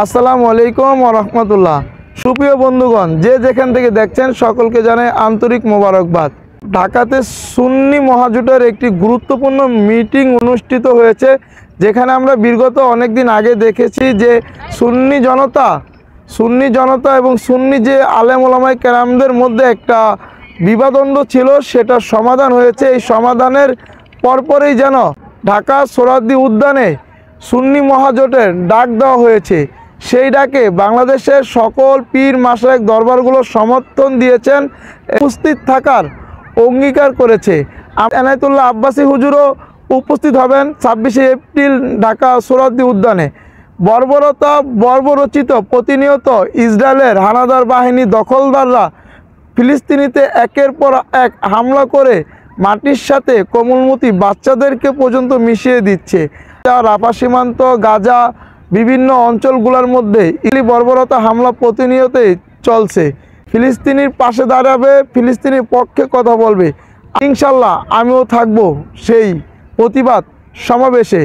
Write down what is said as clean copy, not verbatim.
আসসালামু আলাইকুম ওয়া রাহমাতুল্লাহ। সুপ্রিয় বন্ধুগণ, যে যেখান থেকে দেখছেন সকলকে জানাই আন্তরিক মোবারকবাদ। ঢাকাতে সুন্নি মহাজোটের একটি গুরুত্বপূর্ণ মিটিং অনুষ্ঠিত হয়েছে, যেখানে আমরা বিগত অনেক দিন আগে দেখেছি যে সুন্নি জনতা এবং সুন্নি যে আলেম ওলামায়ে কেরামদের মধ্যে একটা বিবাদদ্বন্দ্ব ছিল, সেটা সমাধান হয়েছে। এই সমাধানের পরপরই যেন ঢাকা সোহরাওয়ার্দী উদ্যানে সুন্নি মহাজোটের ডাক দেওয়া হয়েছে। সেই ডাকে বাংলাদেশের সকল পীর মাশায়েখ দরবারগুলো সমর্থন দিয়েছেন, উপস্থিত থাকার অঙ্গীকার করেছে। এনায়েতুল্লাহ আব্বাসী হুজুরও উপস্থিত হবেন 26শে এপ্রিল ঢাকা সোহরাওয়ার্দী উদ্যানে। বর্বরচিত প্রতিনিয়ত ইসরায়েলের হানাদার বাহিনী দখলদাররা ফিলিস্তিনিতে একের পর এক হামলা করে মাটির সাথে কোমলমতি বাচ্চাদেরকে পর্যন্ত মিশিয়ে দিচ্ছে। রাফা সীমান্ত, গাজা, বিভিন্ন অঞ্চলগুলোর মধ্যে বর্বরতা হামলা প্রতিনিয়তই চলছে। ফিলিস্তিনির পাশে দাঁড়াবে, ফিলিস্তিনির পক্ষে কথা বলবে। ইনশাল্লাহ আমিও থাকবো সেই প্রতিবাদ সমাবেশে।